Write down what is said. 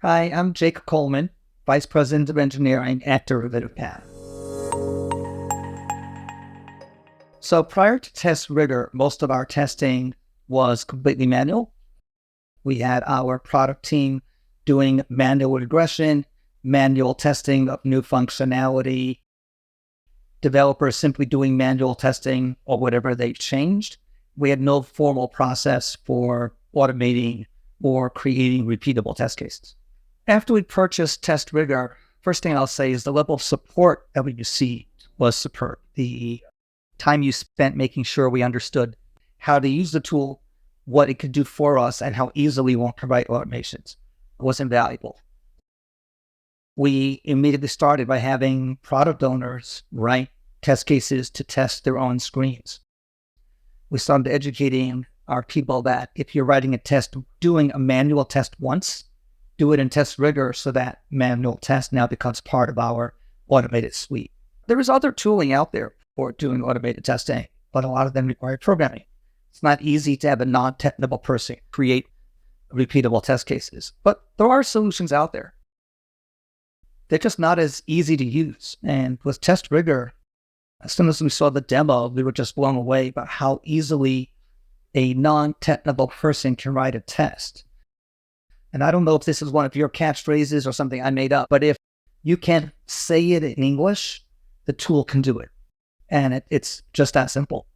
Hi, I'm Jake Colman, Vice President of Engineering at Derivative Path. So prior to testRigor, most of our testing was completely manual. We had our product team doing manual regression, manual testing of new functionality, developers simply doing manual testing or whatever they changed. We had no formal process for automating or creating repeatable test cases. After we purchased testRigor, first thing I'll say is the level of support that we received was superb. The time you spent making sure we understood how to use the tool, what it could do for us, and how easily we can write automations was invaluable. We immediately started by having product owners write test cases to test their own screens. We started educating our people that if you're writing a test, doing a manual test once, do it in testRigor so that manual test now becomes part of our automated suite. There is other tooling out there for doing automated testing, but a lot of them require programming. It's not easy to have a non-technical person create repeatable test cases, but there are solutions out there. They're just not as easy to use. And with testRigor, as soon as we saw the demo, we were just blown away by how easily a non-technical person can write a test. And I don't know if this is one of your catchphrases or something I made up, but if you can say it in English, the tool can do it. And it's just that simple.